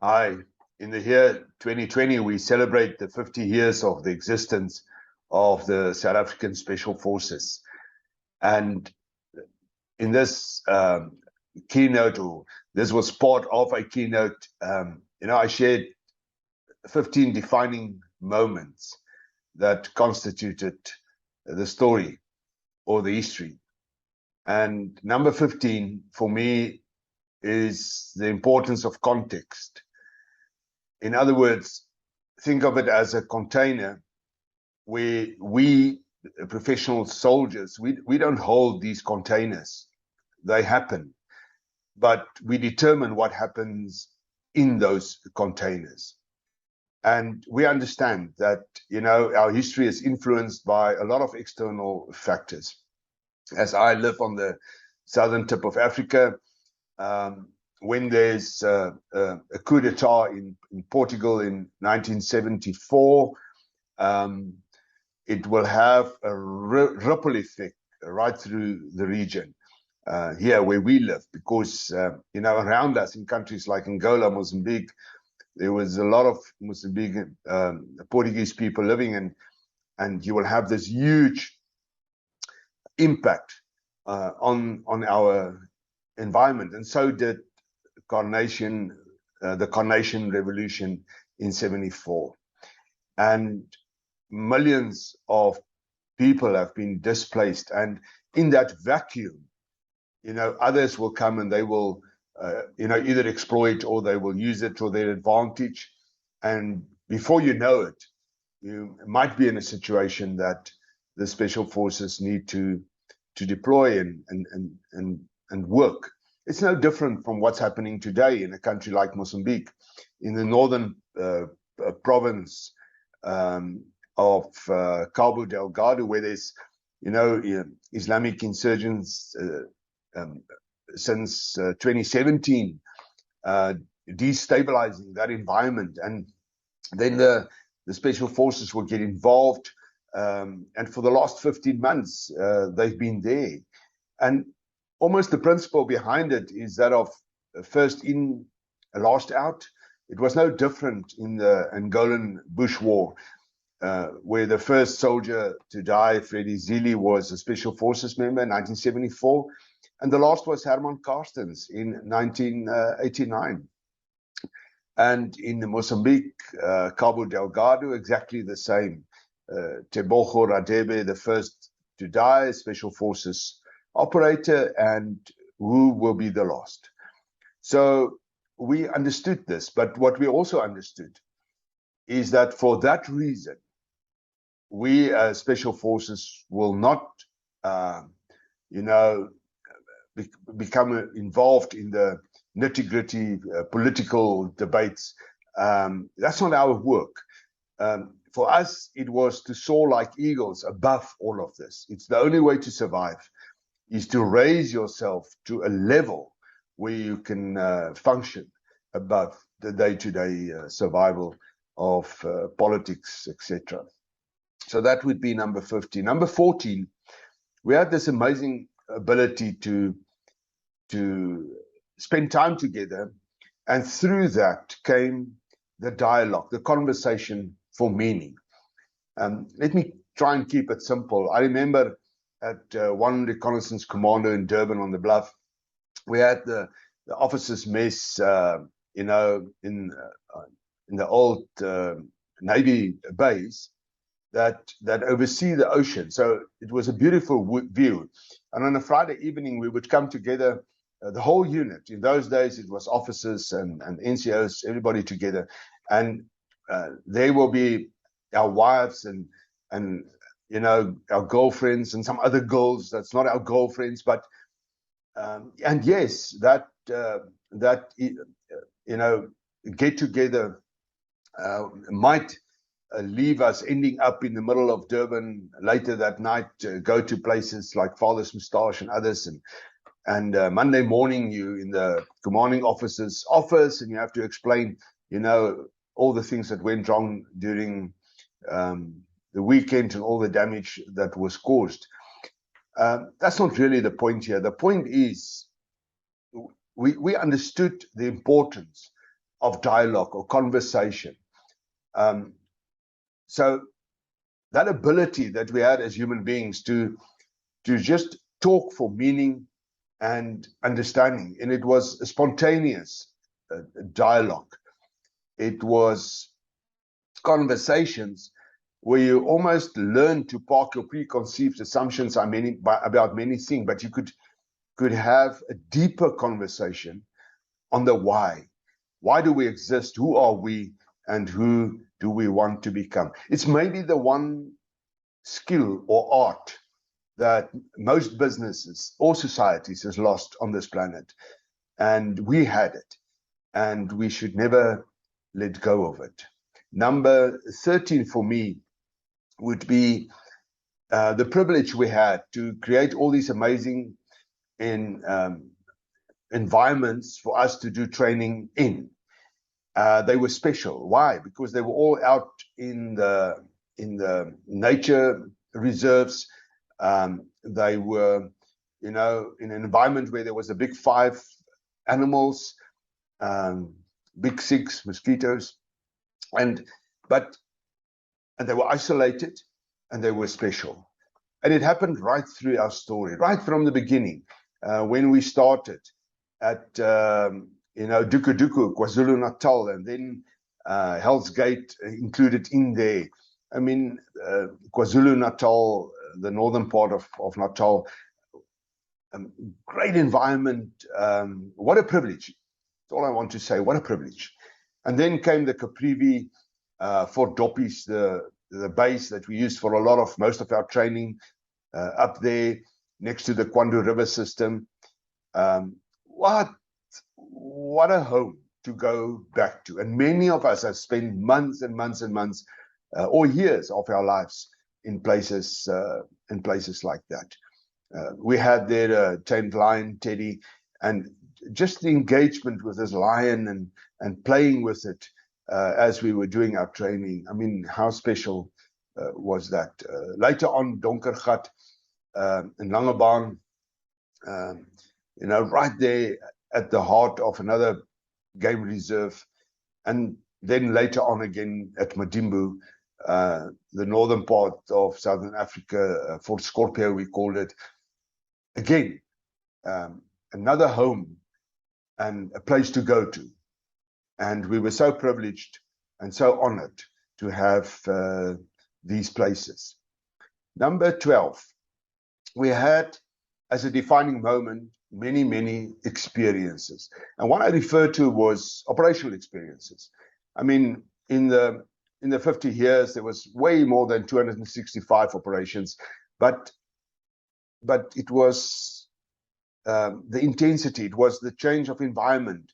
Hi. In the year 2020, we celebrate the 50 years of the existence of the South African Special Forces. And in this keynote, or this was part of a keynote, I shared 15 defining moments that constituted the story or the history. And number 15 for me is the importance of context. In other words, think of it as a container where we professional soldiers, we don't hold these containers. They happen, but we determine what happens in those containers. And we understand that, our history is influenced by a lot of external factors. As I live on the southern tip of Africa, when there's a coup d'etat in Portugal in 1974, it will have a ripple effect right through the region here where we live, because around us in countries like Angola, Mozambique, there was a lot of Mozambique Portuguese people living, and you will have this huge impact on our environment. And so did the Carnation Revolution in 74. And millions of people have been displaced. And in that vacuum, others will come and they will, either exploit, or they will use it to their advantage. And before you know it, you might be in a situation that the special forces need to deploy and work. It's no different from what's happening today in a country like Mozambique, in the northern province of Cabo Delgado, where there's, Islamic insurgents since 2017, destabilizing that environment. And then the special forces will get involved. And for the last 15 months, they've been there. And almost the principle behind it is that of first in, last out. It was no different in the Angolan Bush War, where the first soldier to die, Freddie Zili, was a Special Forces member in 1974. And the last was Herman Carstens in 1989. And in Mozambique, Cabo Delgado, exactly the same. Tebogo Radebe, the first to die, Special Forces operator, and who will be the last. So we understood this, but what we also understood is that for that reason, we as Special Forces will not, become involved in the nitty-gritty political debates. That's not our work. For us, it was to soar like eagles above all of this. It's the only way to survive, is to raise yourself to a level where you can function above the day-to-day survival of politics, etc. So that would be number 15. Number 14, we had this amazing ability to spend time together, and through that came the dialogue, the conversation for meaning. Let me try and keep it simple. I remember at one reconnaissance commando in Durban on the Bluff, we had the officers' mess, in the old Navy base that oversee the ocean. So it was a beautiful view. And on a Friday evening, we would come together, the whole unit. In those days, it was officers and NCOs, everybody together. And there will be our wives and our girlfriends and some other girls that's not our girlfriends, but and yes, that get together might leave us ending up in the middle of Durban later that night, go to places like Father's Moustache and others, and Monday morning you in the commanding officer's office, and you have to explain all the things that went wrong during the weekend and all the damage that was caused. That's not really the point here. The point is we understood the importance of dialogue or conversation. So that ability that we had as human beings to just talk for meaning and understanding, and it was a spontaneous dialogue. It was conversations where you almost learn to park your preconceived assumptions about many things, but you could have a deeper conversation on the why. Why do we exist? Who are we? And who do we want to become? It's maybe the one skill or art that most businesses or societies has lost on this planet. And we had it, and we should never let go of it. Number 13 for me would be the privilege we had to create all these amazing environments for us to do training in. They were special. Why? Because they were all out in the nature reserves. They were, in an environment where there was a big 5 animals, big 6 mosquitoes, and they were isolated, and they were special. And it happened right through our story, right from the beginning, when we started at Duku Duku, KwaZulu-Natal, and then Hell's Gate included in there. I mean, KwaZulu-Natal, the northern part of Natal, great environment. What a privilege. That's all I want to say. What a privilege. And then came the Caprivi for Doppies, the base that we used for most of our training up there next to the Kwandu River system. What a home to go back to. And many of us have spent months and months and months or years of our lives in places like that. We had there a tamed lion, Teddy, and just the engagement with this lion and playing with it as we were doing our training. I mean, how special was that? Later on, Donkergat in Langebaan, right there at the heart of another game reserve. And then later on again at Madimbu, the northern part of Southern Africa, Fort Scorpio, we called it. Again, another home and a place to go to. And we were so privileged and so honored to have these places. Number 12, we had, as a defining moment, many, many experiences. And what I referred to was operational experiences. I mean, in the 50 years, there was way more than 265 operations, but it was the intensity, it was the change of environment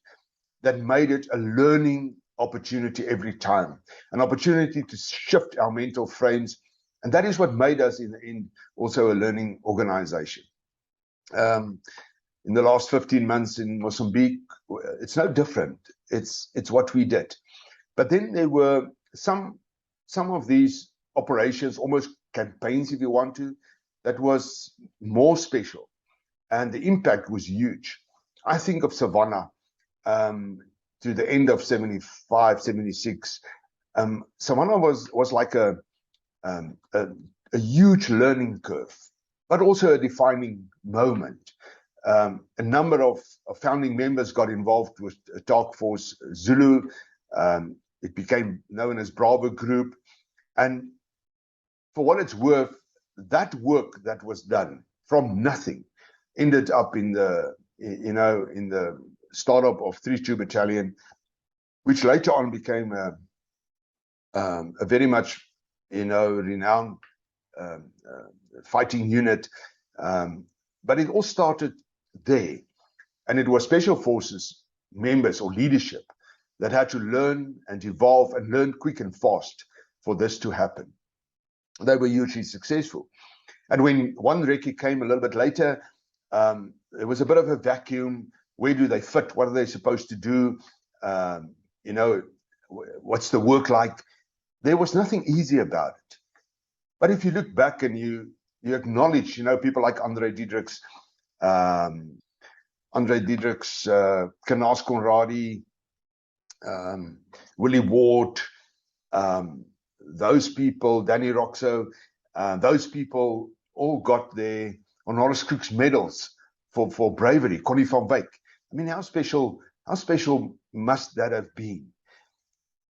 that made it a learning opportunity every time, an opportunity to shift our mental frames. And that is what made us in also a learning organization. In the last 15 months in Mozambique, it's no different. It's what we did. But then there were some of these operations, almost campaigns, if you want to, that was more special. And the impact was huge. I think of Savannah to the end of 75, 76. Savannah was like a huge learning curve, but also a defining moment. A number of founding members got involved with Task Force Zulu. It became known as Bravo Group. And for what it's worth, that work that was done from nothing ended up in the startup of 32 Battalion, which later on became a very much renowned fighting unit. But it all started there. And it was Special Forces members or leadership that had to learn and evolve and learn quick and fast for this to happen. They were hugely successful. And when one recce came a little bit later, there was a bit of a vacuum. Where do they fit? What are they supposed to do? What's the work like? There was nothing easy about it. But if you look back and you acknowledge, people like Andre Diedrichs, Kanaas Conradi, Willie Ward, those people, Danny Roxo, those people all got their honoris causa medals for bravery. Connie van Wyk. I mean, how special must that have been?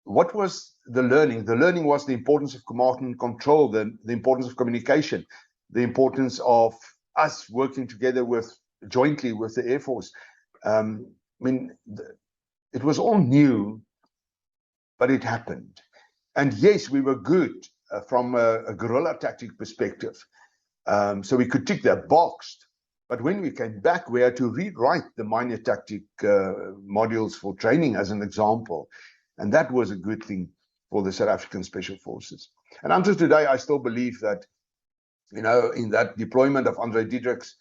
What was the learning? The learning was the importance of command and control, the importance of communication, the importance of us working together jointly with the Air Force. I mean, it was all new, but it happened. And yes, we were good from a guerrilla tactic perspective. So we could tick that box. But when we came back, we had to rewrite the minor tactic modules for training, as an example. And that was a good thing for the South African Special Forces. And until today, I still believe that, you know, in that deployment of Andre Diederik's,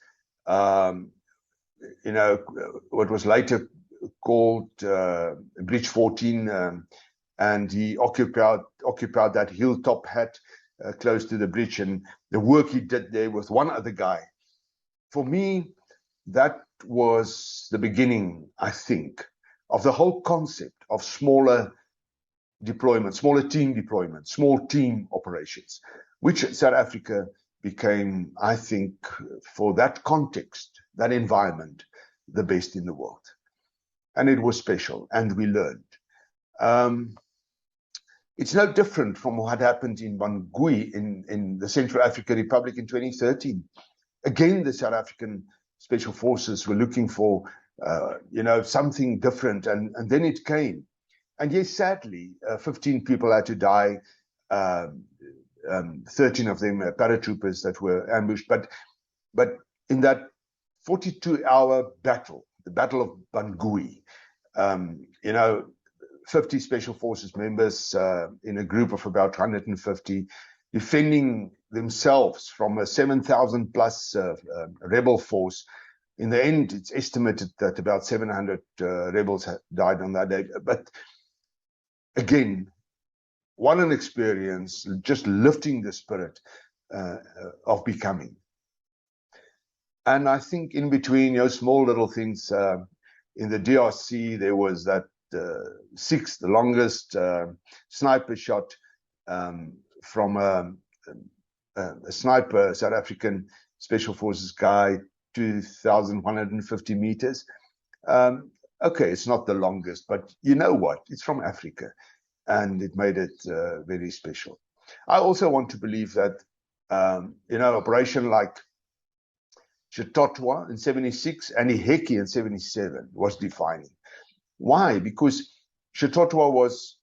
you know, what was later called Breach 14, and he occupied that hilltop hat close to the bridge, and the work he did there with one other guy. For me, that was the beginning, I think, of the whole concept of smaller deployment, smaller team deployment, small team operations, which South Africa became, I think, for that context, that environment, the best in the world. And it was special, and we learned. It's no different from what happened in Bangui in the Central African Republic in 2013. Again, the South African Special Forces were looking for, you know, something different, and then it came. And yes, sadly, 15 people had to die, 13 of them paratroopers that were ambushed. But in that 42-hour battle, the Battle of Bangui, you know, 50 Special Forces members in a group of about 150 defending themselves from a 7,000 plus rebel force. In the end, it's estimated that about 700 rebels died on that day. But again, what an experience, just lifting the spirit of becoming. And I think in between, you know, small little things, in the DRC, there was that sixth, the longest sniper shot from a sniper, South African Special Forces guy, 2,150 meters. Okay, it's not the longest, but you know what? It's from Africa, and it made it very special. I also want to believe that, you know, operation like Chitotwa in 76 and Iheki in 77 was defining. Why? Because Chitotwa was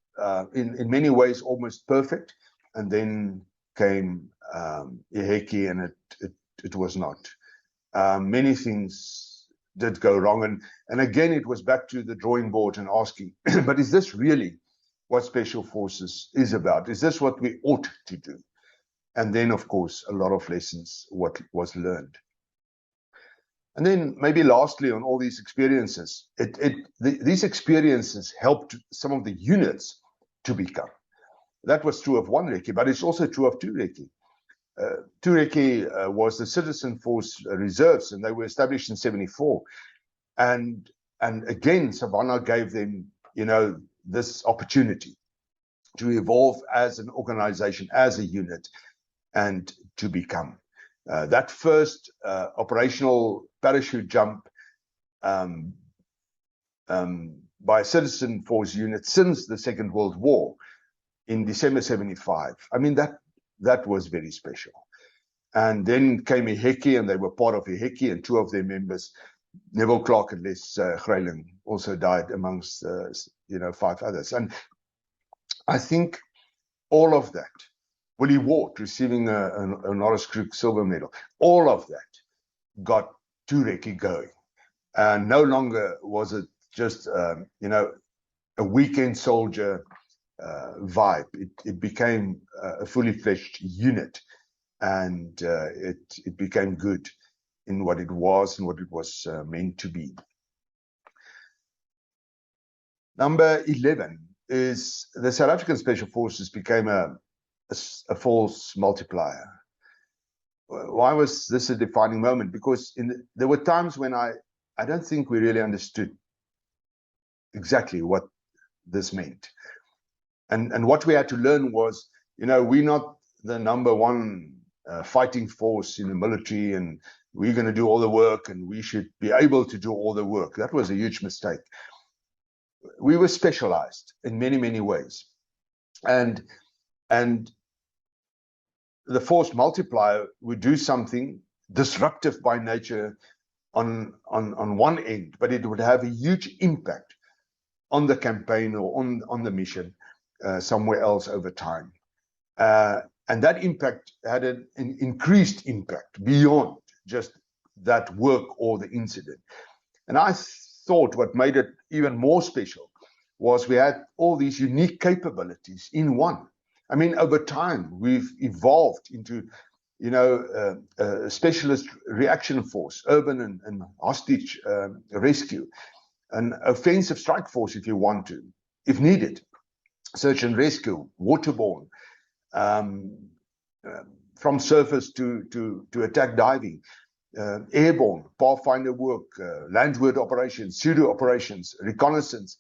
in many ways almost perfect, and then came Iheki, and it was not. Many things did go wrong, and again it was back to the drawing board and asking, but is this really what Special Forces is about? Is this what we ought to do? And then, of course, a lot of lessons what was learned. And then maybe lastly, on all these experiences, these experiences helped some of the units to become. That was true of 1 Recce, but it's also true of 2 Recce. 2 Recce was the Citizen Force Reserves, and they were established in 74. And again, Savannah gave them, you know, this opportunity to evolve as an organization, as a unit, and to become. That first operational parachute jump by a Citizen Force unit since the Second World War in December 75. I mean, that was very special. And then came Iheki, and they were part of Iheki, and 2 of their members, Neville Clark and Les Greyling, also died amongst, you know, 5 others. And I think all of that, Willie Ward receiving an honoris causa silver medal, all of that got 2 Recce going. And no longer was it just, you know, a weekend soldier vibe. It became a fully fledged unit, and it became good in what it was and what it was meant to be. Number 11 is the South African Special Forces became a false multiplier. Why was this a defining moment? Because there were times when I don't think we really understood exactly what this meant. And what we had to learn was, we're not the number one fighting force in the military, and we're going to do all the work, and we should be able to do all the work. That was a huge mistake. We were specialized in many, many ways. And the force multiplier would do something disruptive by nature on one end, but it would have a huge impact on the campaign or on the mission somewhere else over time. And that impact had an increased impact beyond just that work or the incident. And I thought what made it even more special was we had all these unique capabilities in one. I mean, over time, we've evolved into, a specialist reaction force, urban and hostage rescue, an offensive strike force if you want to, if needed, search and rescue, waterborne, from surface to attack diving, airborne, pathfinder work, landward operations, pseudo operations, reconnaissance,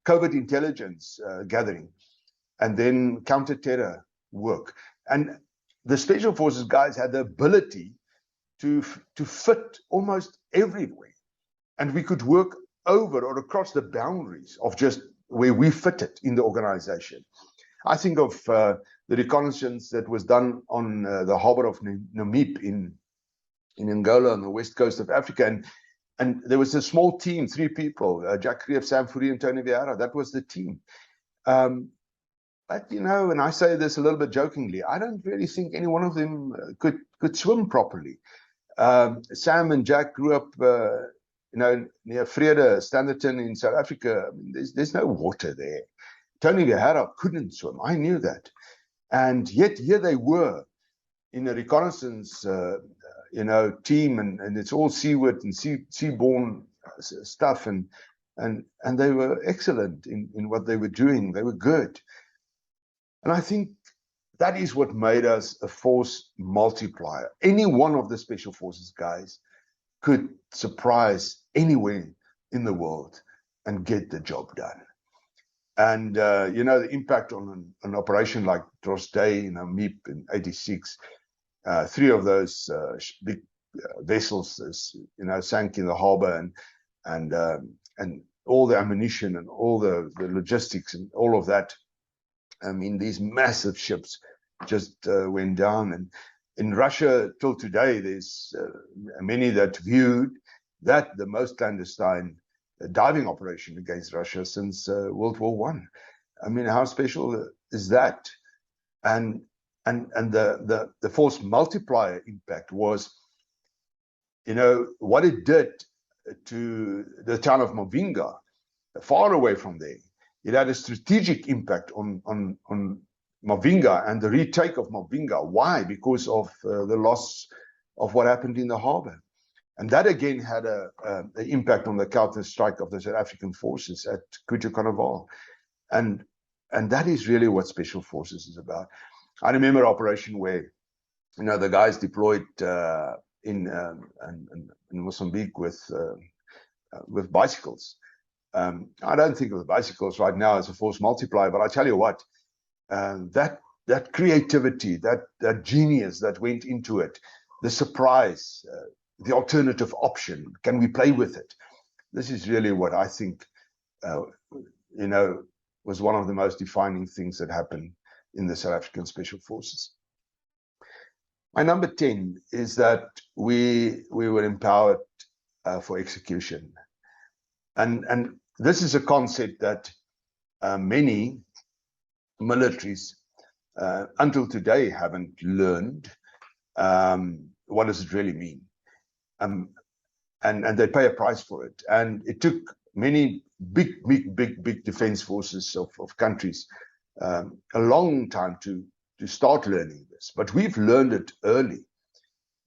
covert intelligence gathering, and then counter-terror work. And the Special Forces guys had the ability to fit almost everywhere. And we could work over or across the boundaries of just where we fitted in the organization. I think of the reconnaissance that was done on the harbor of Namib in Angola on the west coast of Africa. And there was a small team, 3 people, Jack Creef, Sam Fourie, and Tony Vieira. That was the team. But, and I say this a little bit jokingly, I don't really think any one of them could swim properly. Sam and Jack grew up, near Vrede, Standerton in South Africa. I mean, there's no water there. Tony Vieira couldn't swim. I knew that. And yet here they were in a reconnaissance, team, and it's all seaward and seaborne stuff. And they were excellent in what they were doing. They were good. And I think that is what made us a force multiplier. Any one of the Special Forces guys could surprise anywhere in the world and get the job done. And, the impact on an operation like Dross Day in Namib in '86, 3 of those big vessels, sank in the harbor, and all the ammunition and all the logistics and all of that. I mean, these massive ships just went down. And in Russia, till today, there's many that viewed that the most clandestine diving operation against Russia since World War I. I mean, how special is that? And the force multiplier impact was, what it did to the town of Mavinga, far away from there. It had a strategic impact on Mavinga and the retake of Mavinga. Why? Because of the loss of what happened in the harbor. And that again had an impact on the counter-strike of the South African forces at Kutja-Carnaval. And that is really what Special Forces is about. I remember an operation where, the guys deployed in Mozambique with bicycles. I don't think of the bicycles right now as a force multiplier, but I tell you what, that creativity, that genius that went into it, the surprise, the alternative option, can we play with it? This is really what I think, was one of the most defining things that happened in the South African Special Forces. My number 10 is that we were empowered for execution. And this is a concept that many militaries until today haven't learned. What does it really mean? And they pay a price for it. And it took many big defense forces of countries a long time to start learning this. But we've learned it early,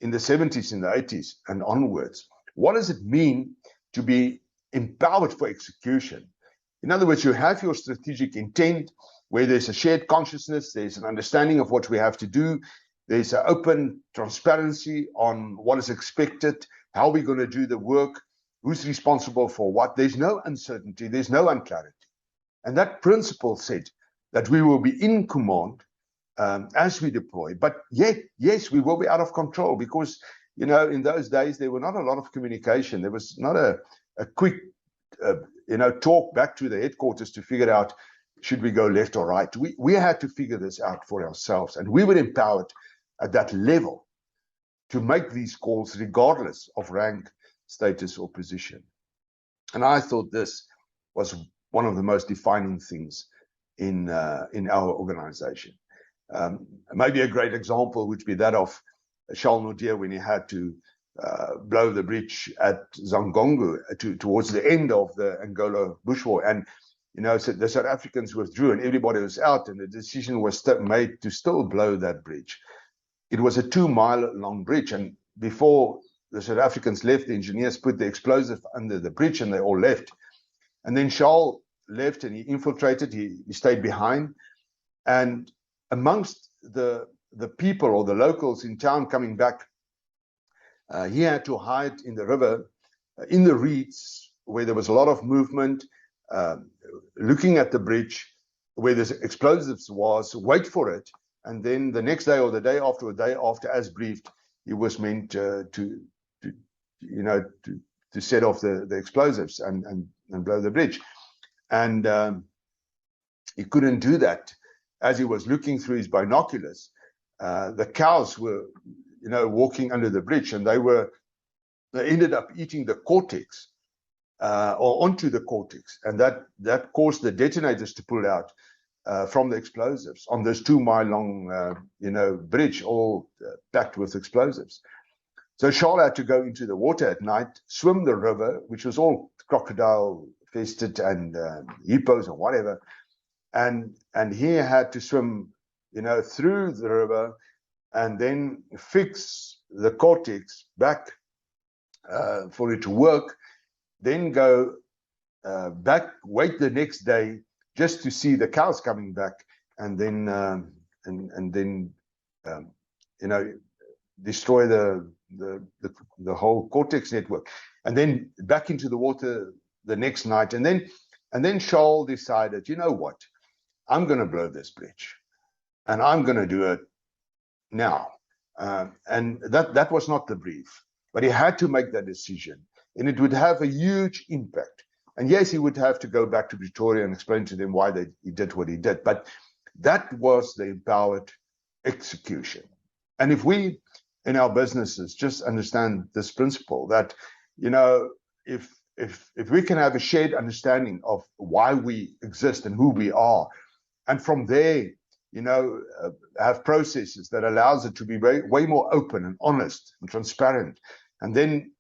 in the 70s, in the 80s, and onwards. What does it mean to be empowered for execution? In other words, you have your strategic intent, where there's a shared consciousness, there's an understanding of what we have to do, there's an open transparency on what is expected, how we're going to do the work, who's responsible for what. There's no uncertainty, there's no unclarity. And that principle said that we will be in command as we deploy, but yet, yes, we will be out of control because, in those days, there were not a lot of communication. There was not a quick, talk back to the headquarters to figure out, should we go left or right? We had to figure this out for ourselves, and we were empowered at that level to make these calls regardless of rank, status, or position. And I thought this was one of the most defining things in our organization. Maybe a great example would be that of Charles Naudier when he had to blow the bridge at Zangongo towards the end of the Angola Bush War. And, so the South Africans withdrew and everybody was out, and the decision was made to still blow that bridge. It was a 2-mile-long bridge, and before the South Africans left, the engineers put the explosive under the bridge and they all left. And then Charles left and he infiltrated, he stayed behind. And amongst the people or the locals in town coming back, he had to hide in the river, in the reeds, where there was a lot of movement, looking at the bridge, where the explosives was, wait for it. And then the next day or the day after, as briefed, he was meant to set off the explosives and blow the bridge. And he couldn't do that. As he was looking through his binoculars, the cows were, walking under the bridge, and they ended up eating the cortex, or onto the cortex, and that caused the detonators to pull out from the explosives on this 2-mile-long, bridge, all packed with explosives. So Charles had to go into the water at night, swim the river, which was all crocodile infested and hippos and whatever, and he had to swim, through the river, and then fix the cortex back for it to work, then go back, wait the next day just to see the cows coming back, and then destroy the whole cortex network, and then back into the water the next night. And then Charles decided, you know what, I'm going to blow this bridge, and I'm going to do it now. And that was not the brief, but he had to make that decision, and it would have a huge impact. And yes, he would have to go back to Pretoria and explain to them why he did what he did. But that was the empowered execution. And if we in our businesses just understand this principle, that, if we can have a shared understanding of why we exist and who we are, and from there, have processes that allows it to be way more open and honest and transparent, and then,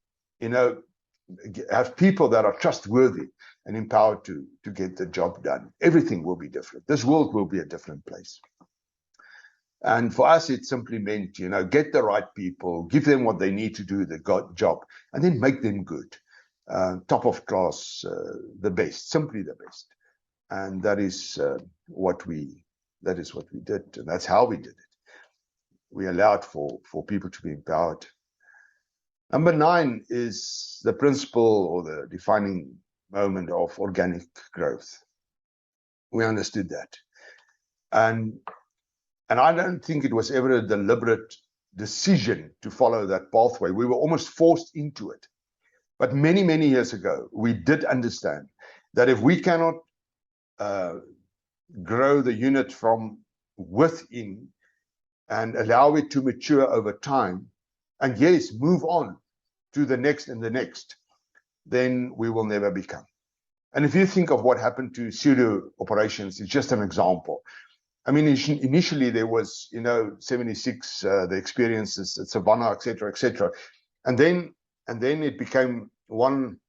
have people that are trustworthy and empowered to get the job done, everything will be different. This world will be a different place. And for us, it simply meant, get the right people, give them what they need to do the job, and then make them good, top of class, the best, simply the best. And that is what we did, and that's how we did it. We allowed for people to be empowered. Number 9 is the principle or the defining moment of organic growth. We understood that. And I don't think it was ever a deliberate decision to follow that pathway. We were almost forced into it. But many, many years ago, we did understand that if we cannot grow the unit from within and allow it to mature over time, and yes, move on to the next and the next, then we will never become. And if you think of what happened to pseudo operations, it's just an example. I mean, initially there was, 76, the experiences at Savannah, et cetera, and then it became one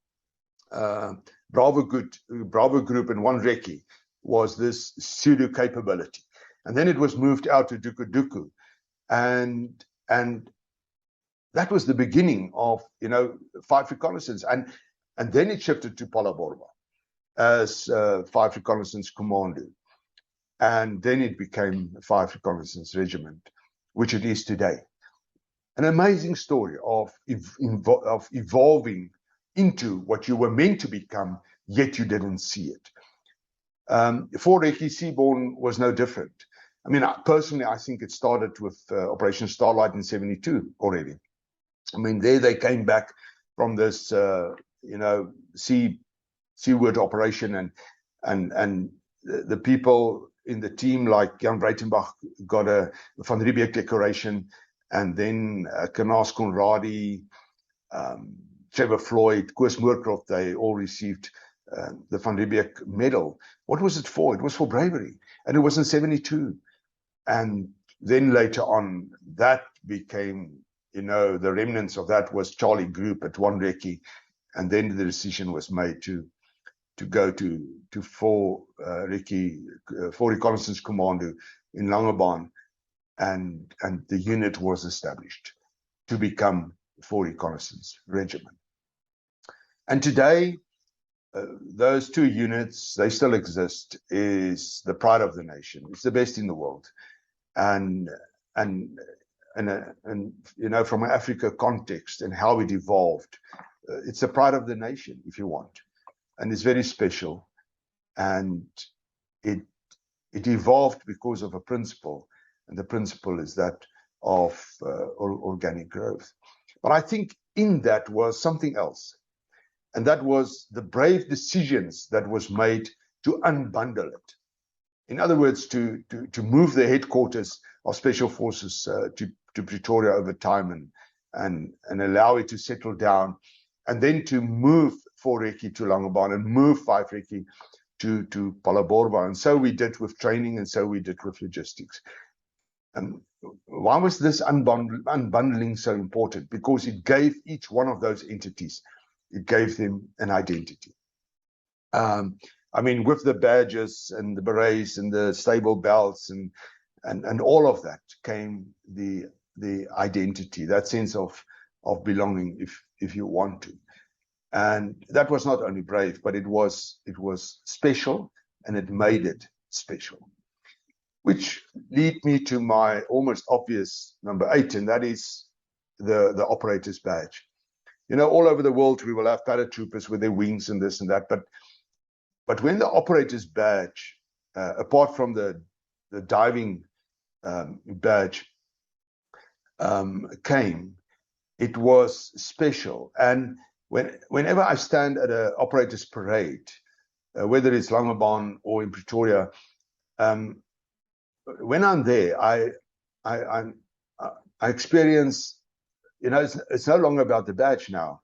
Bravo group and one Recce was this pseudo capability, and then it was moved out to Duku, and that was the beginning of 5 Reconnaissance, and then it shifted to Phalaborwa as 5 Reconnaissance Commando, and then it became 5 Reconnaissance Regiment, which it is today. An amazing story of evolving into what you were meant to become, yet you didn't see it. For Recce, Seaborne was no different. I mean, personally, I think it started with Operation Starlight in '72 already. I mean, there they came back from this, seaward operation, and the people in the team, like Jan Breitenbach, got a Van Riebeeck decoration, and then Kanaas Conradi, Trevor Floyd, Koos Moorcroft, they all received the Van Riebeeck medal. What was it for? It was for bravery, and it was in '72. And then later on, that became, the remnants of that was Charlie Group at One Recce, and then the decision was made to go to 4 Recce, 4 Reconnaissance Commando in Langebaan, and the unit was established to become 4 Reconnaissance Regiment. And today, those 2 units, they still exist, is the pride of the nation. It's the best in the world. And from an Africa context and how it evolved, it's the pride of the nation, if you want. And it's very special. And it evolved because of a principle. And the principle is that of organic growth. But I think in that was something else. And that was the brave decisions that was made to unbundle it. In other words, to move the headquarters of Special Forces to Pretoria over time and allow it to settle down, and then to move 4 Recce to Langebaan and move 5 Recce to Phalaborwa. And so we did with training, and so we did with logistics. And why was this unbundling so important? Because it gave each one of those entities, it gave them an identity. I mean, with the badges and the berets and the stable belts and all of that came the identity, that sense of belonging, if you want to. And that was not only brave, but it was special, and it made it special. Which lead me to my almost obvious number 8, and that is the operator's badge. All over the world we will have paratroopers with their wings and this and that, but when the operator's badge, apart from the diving badge, came, it was special. And whenever I stand at an operator's parade, whether it's Langebaan or in Pretoria, when I'm there, I experience, it's no longer about the badge now.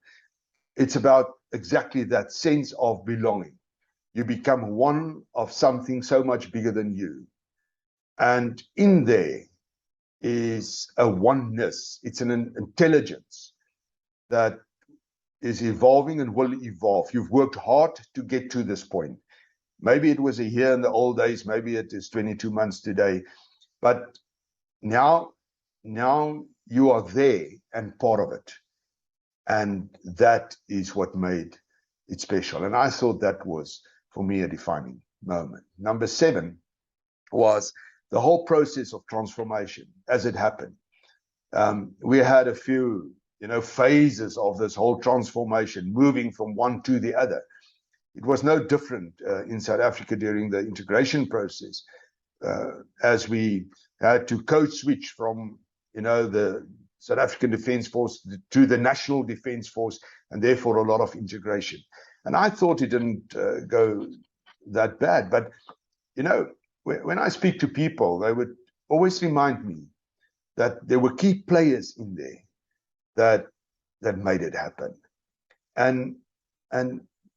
It's about exactly that sense of belonging. You become one of something so much bigger than you. And in there is a oneness. It's an intelligence that is evolving and will evolve. You've worked hard to get to this point. Maybe it was a year in the old days, maybe it is 22 months today, but now you are there and part of it. And that is what made it special. And I thought that was, for me, a defining moment. Number 7 was the whole process of transformation as it happened. We had a few, phases of this whole transformation, moving from one to the other. It was no different in South Africa during the integration process, as we had to code switch from, the South African Defence Force to the National Defence Force, and therefore a lot of integration. And I thought it didn't go that bad. But, when I speak to people, they would always remind me that there were key players in there that made it happen. And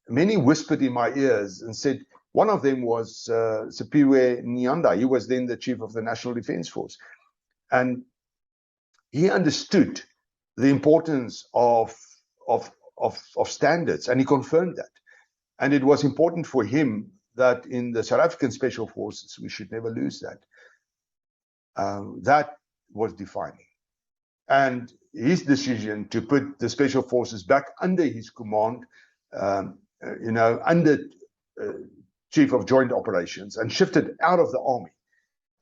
many whispered in my ears and said, one of them was Siphiwe Nyanda. He was then the chief of the National Defence Force. And he understood the importance of standards, and he confirmed that. And it was important for him that in the South African Special Forces, we should never lose that. That was defining. And his decision to put the Special Forces back under his command, under Chief of Joint Operations, and shifted out of the Army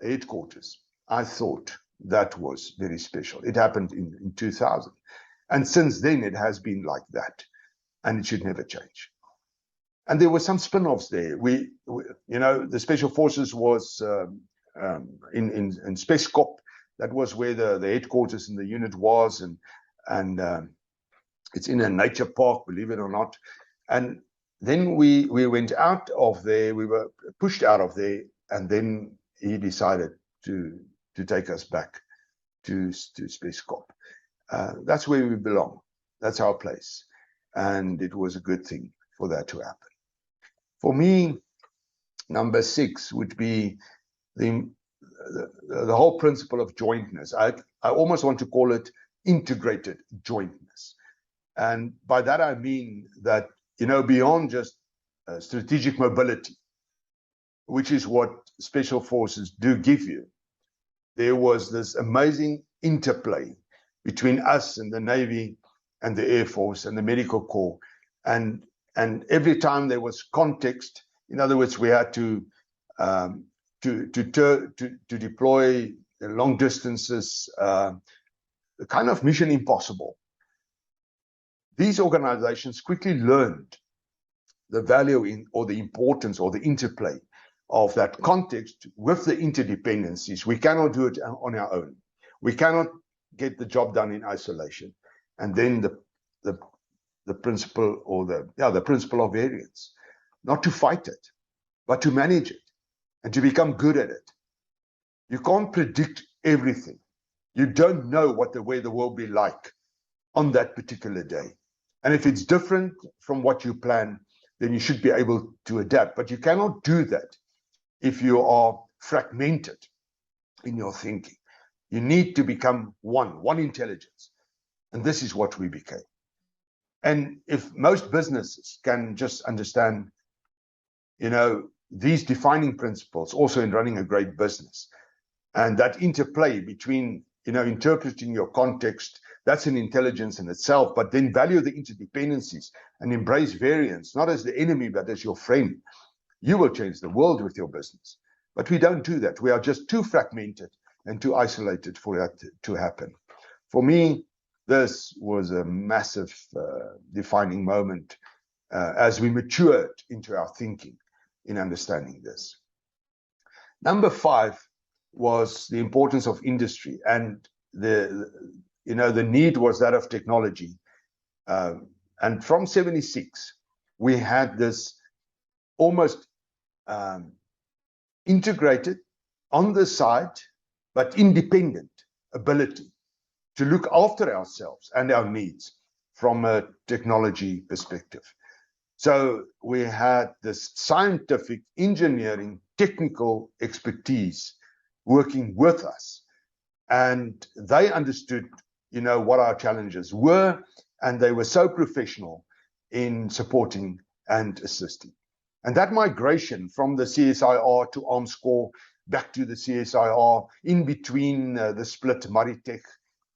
headquarters, I thought that was very special. It happened in 2000. And since then, it has been like that. And it should never change. And there were some spin-offs there. You know, the Special Forces was in Spescop. That was where the headquarters in the unit was, and it's in a nature park, believe it or not. And then we went out of there. We were pushed out of there, and then he decided to take us back to Spescop. That's where we belong. That's our place, and it was a good thing for that to happen. For me, number 6 would be the whole principle of jointness. I almost want to call it integrated jointness. And by that, I mean that, you know, beyond just strategic mobility, which is what Special Forces do give you, there was this amazing interplay between us and the Navy and the Air Force and the Medical Corps. And every time there was context, in other words, we had to deploy long distances, kind of mission impossible. These organizations quickly learned the value in, or the importance, or the interplay of that context with the interdependencies. We cannot do it on our own. We cannot get the job done in isolation. And then the principle, or the principle of variance, not to fight it, but to manage it and to become good at it. You can't predict everything. You don't know what the weather will be like on that particular day. And if it's different from what you plan, then you should be able to adapt. But you cannot do that if you are fragmented in your thinking. You need to become one intelligence. And this is what we became. And if most businesses can just understand, you know, these defining principles also in running a great business, and that interplay between, you know, interpreting your context, that's an intelligence in itself, but then value the interdependencies and embrace variance, not as the enemy, but as your friend. You will change the world with your business. But we don't do that. We are just too fragmented and too isolated for that to happen. For me, this was a massive defining moment as we matured into our thinking in understanding this. Number 5 was the importance of industry, and the need was that of technology. And from 76, we had this almost integrated, on the side, but independent ability to look after ourselves and our needs from a technology perspective. So we had this scientific, engineering, technical expertise working with us, and they understood, you know, what our challenges were, and they were so professional in supporting and assisting. And that migration from the CSIR to Arms Corps, back to the CSIR, in between the split Maritech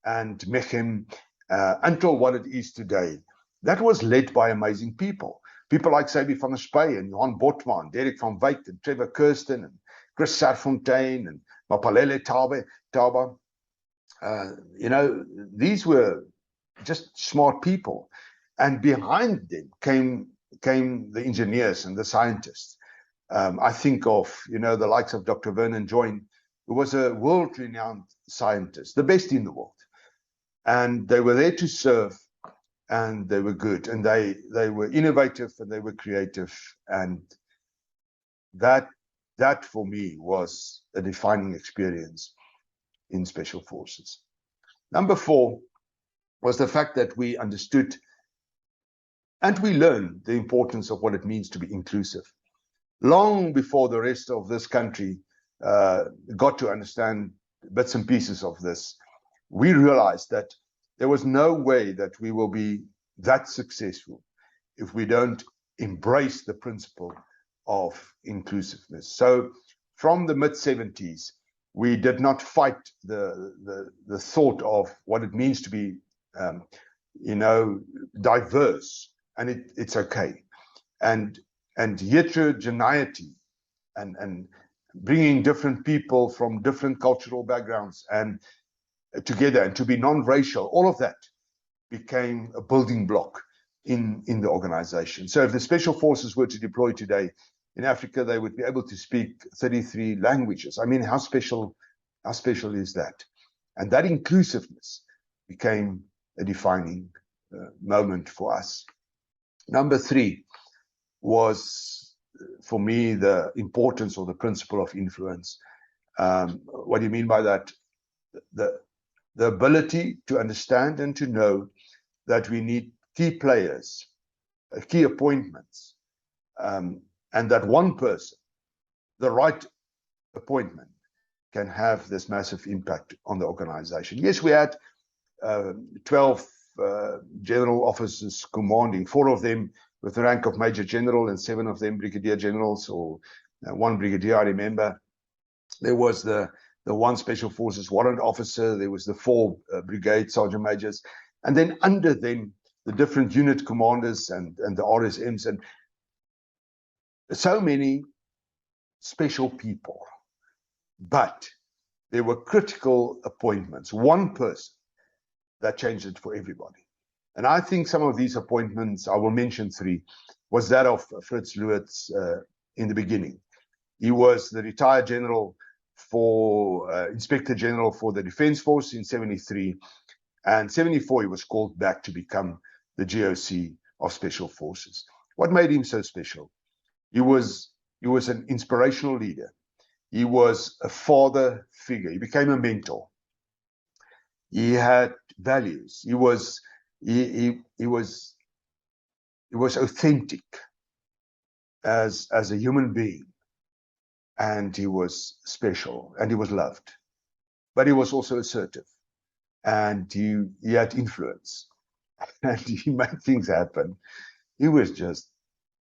and Mechem, until what it is today, that was led by amazing people. People like Sabi van der Spey and Johan Botman, Derek van Wyk and Trevor Kirsten and Chris Serfontein and Mapalele Taba. You know, these were just smart people. And behind them came the engineers and the scientists. I think of, you know, the likes of Dr. Vernon Joyne, who was a world-renowned scientist, the best in the world. And they were there to serve, and they were good, and they were innovative, and they were creative. And that for me was a defining experience in Special Forces. Number 4 was the fact that we understood and we learned the importance of what it means to be inclusive. Long before the rest of this country got to understand bits and pieces of this, we realized that there was no way that we will be that successful if we don't embrace the principle of inclusiveness. So from the mid-70s, we did not fight the thought of what it means to be, you know, diverse, and it's okay. And heterogeneity and bringing different people from different cultural backgrounds and together, and to be non-racial, all of that became a building block in the organization. So if the special forces were to deploy today in Africa, they would be able to speak 33 languages. I mean, how special is that? And that inclusiveness became a defining moment for us. Number 3 was, for me, the importance or the principle of influence. What do you mean by that? The ability to understand and to know that we need key players, key appointments, and that one person, the right appointment, can have this massive impact on the organization. Yes, we had 12 general officers commanding, 4 of them with the rank of Major General and 7 of them Brigadier Generals, or 1 Brigadier, I remember. There was the 1 Special Forces Warrant Officer, there was the 4 Brigade Sergeant Majors, and then under them, the different unit commanders and the RSMs, and so many special people. But there were critical appointments, one person that changed it for everybody. And I think some of these appointments, I will mention 3, was that of Fritz Lewitz in the beginning. He was the retired general for Inspector General for the Defense Force in 73, and 74 he was called back to become the GOC of Special Forces. What made him so special? He was an inspirational leader. He was a father figure. He became a mentor. He had values. He was authentic as a human being, and he was special, and he was loved. But he was also assertive, and he had influence, and he made things happen. He was just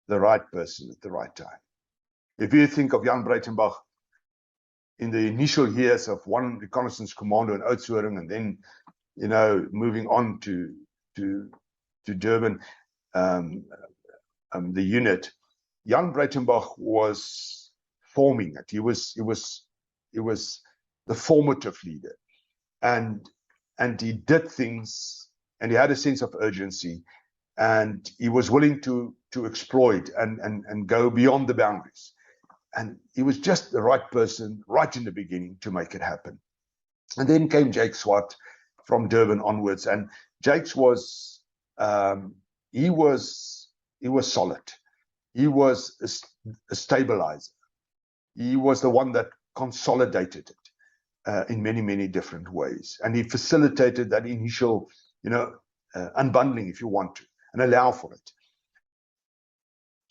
the right person at the right time. If you think of Jan Breitenbach in the initial years of 1 Reconnaissance Commando in Oudtshoorn, and then, moving on to Durban, the unit, Jan Breitenbach was forming it. He was the formative leader, and he did things, and he had a sense of urgency, and he was willing to exploit and go beyond the boundaries. And he was just the right person right in the beginning to make it happen. And then came Jake Swart from Durban onwards, and Jake's was he was solid. He was a stabilizer. He was the one that consolidated it in many, many different ways, and he facilitated that initial, unbundling, if you want to, and allow for it.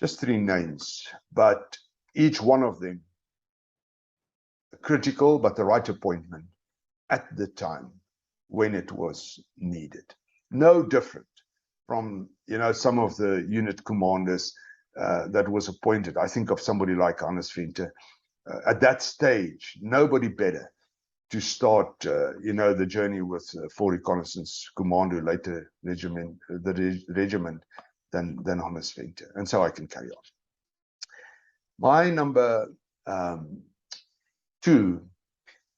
Just 3 names, but each one of them critical, but the right appointment at the time when it was needed. No different from, some of the unit commanders that was appointed. I think of somebody like Hannes Venter. At that stage, nobody better to start, the journey with 4 Reconnaissance Commando, later regiment, the regiment, than Hannes Venter. And so I can carry on. My number 2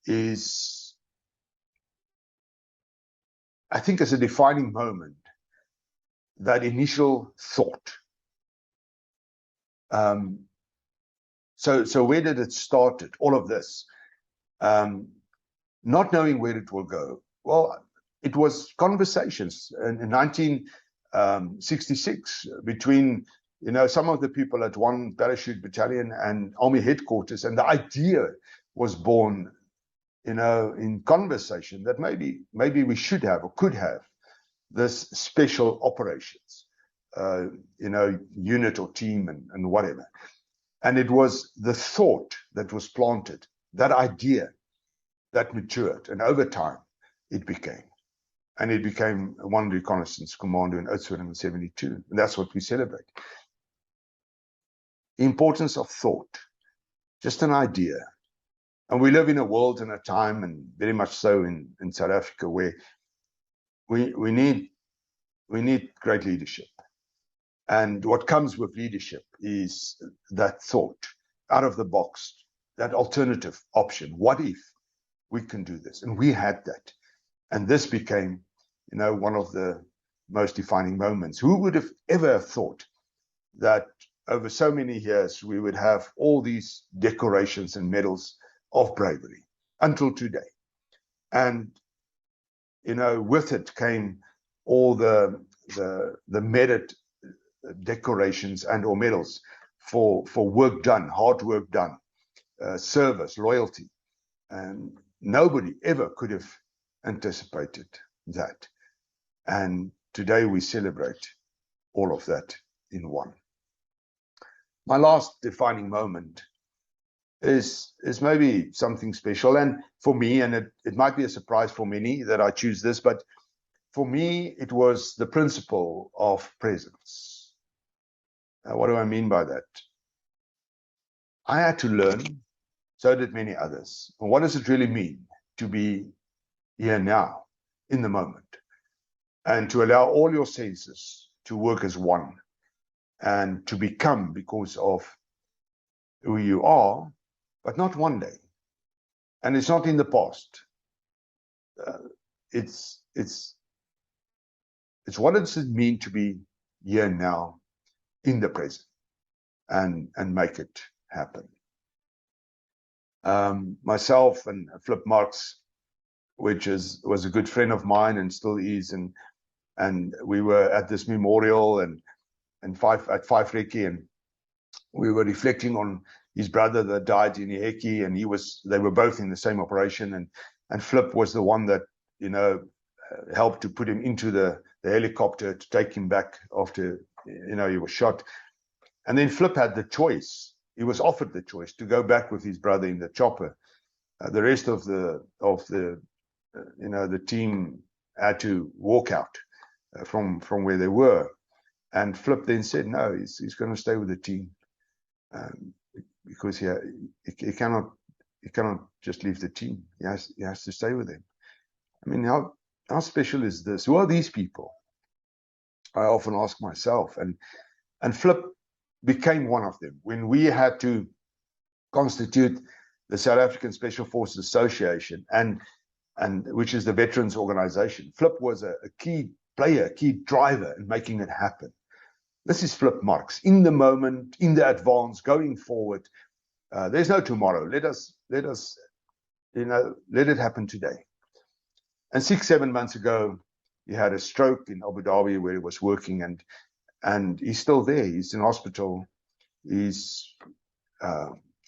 is, I think, as a defining moment, that initial thought. So where did it start? All of this, not knowing where it will go. Well, it was conversations in 1966 between, some of the people at 1 Parachute Battalion and Army Headquarters, and the idea was born, in conversation that maybe we should have or could have this special operations, unit or team and whatever. And it was the thought that was planted, that idea that matured, and over time it became. And it became 1 Reconnaissance Commando in Oudtshoorn in 72. And that's what we celebrate. The importance of thought, just an idea. And we live in a world and a time, and very much so in South Africa, where we need great leadership. And what comes with leadership is that thought, out of the box, that alternative option. What if we can do this? And we had that. And this became, one of the most defining moments. Who would have ever thought that over so many years we would have all these decorations and medals of bravery until today? And with it came all the merit decorations and or medals for work done, hard work done, service, loyalty. And nobody ever could have anticipated that. And today we celebrate all of that in one. My last defining moment is maybe something special, and for me, and it might be a surprise for many that I choose this, but for me, it was the principle of presence. Now, what do I mean by that? I had to learn, so did many others. What does it really mean to be here now, in the moment, and to allow all your senses to work as one, and to become, because of who you are, but not one day. And it's not in the past. It's what does it mean to be here now, in the present, and make it happen. Myself and Flip Marks, which was a good friend of mine and still is, and we were at this memorial and at Five Rekkie, and we were reflecting on his brother that died in Iheki, and they were both in the same operation, and Flip was the one that helped to put him into the helicopter to take him back after he was shot. And then Flip had the choice. He was offered the choice to go back with his brother in the chopper. The rest of the team had to walk out from where they were. And Flip then said, no, he's going to stay with the team, because he cannot just leave the team. He has to stay with them. I mean, how special is this? Who are these people? I often ask myself, and Flip became one of them. When we had to constitute the South African Special Forces Association, and which is the veterans organization, Flip was a key player, key driver in making it happen. This is Flip Marks, in the moment, in the advance, going forward. There's no tomorrow. Let it happen today. And 6-7 months ago, he had a stroke in Abu Dhabi where he was working, and he's still there. He's in hospital. He's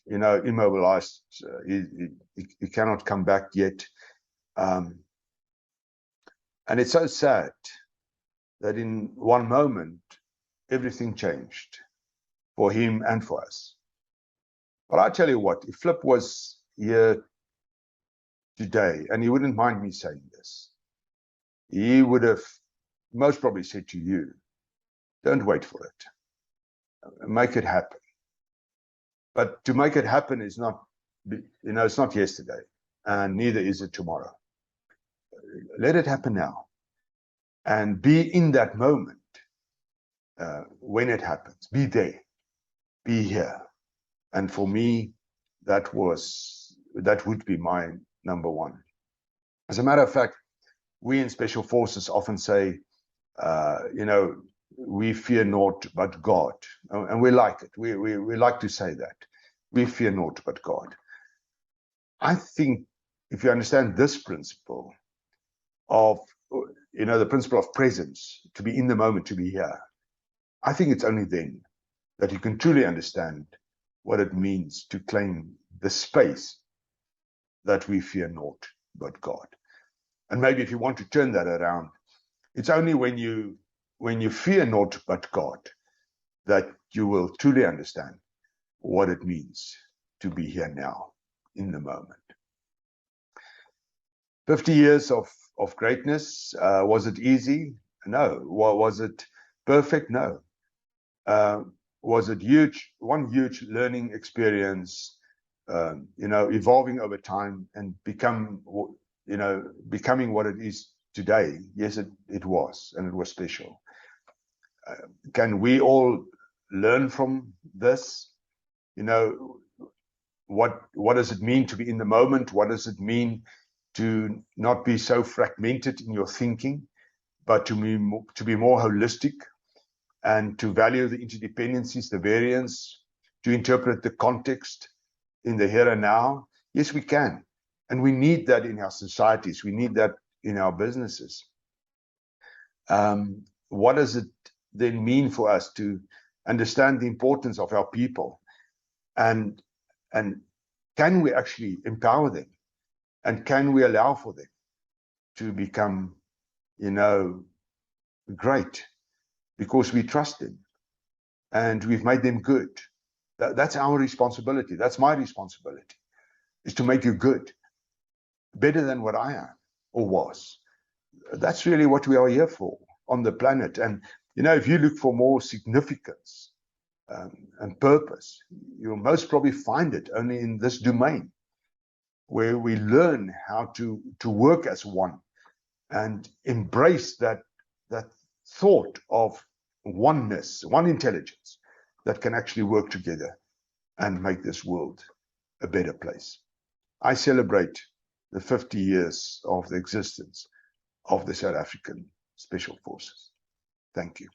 immobilized. He cannot come back yet. And it's so sad that in one moment, everything changed for him and for us. But I tell you what, if Flip was here today, and he wouldn't mind me saying this, he would have most probably said to you, don't wait for it. Make it happen. But to make it happen is not, it's not yesterday, and neither is it tomorrow. Let it happen now, and be in that moment when it happens. Be there, be here. And for me, that would be my number one. As a matter of fact, we in Special Forces often say, we fear naught but God. And we like it. We like to say that. We fear naught but God. I think if you understand this principle of, the principle of presence, to be in the moment, to be here, I think it's only then that you can truly understand what it means to claim the space that we fear naught but God. And maybe if you want to turn that around, it's only when you fear naught but God that you will truly understand what it means to be here now, in the moment. 50 years of greatness. Was it easy? No. Was it perfect? No. Was it huge? One huge learning experience, evolving over time and becoming what it is today? Yes, it was, and it was special. Can we all learn from this? What does it mean to be in the moment? What does it mean to not be so fragmented in your thinking, but to be more holistic and to value the interdependencies, the variance, to interpret the context in the here and now. Yes, we can. And we need that in our societies. We need that in our businesses. What does it then mean for us to understand the importance of our people? And can we actually empower them? And can we allow for them to become, great? Because we trust them and we've made them good. That's our responsibility. That's my responsibility, is to make you good, better than what I am or was. That's really what we are here for on the planet. And, if you look for more significance and purpose, you'll most probably find it only in this domain, where we learn how to work as one and embrace that thought of oneness, one intelligence that can actually work together and make this world a better place. I celebrate the 50 years of the existence of the South African Special Forces. Thank you.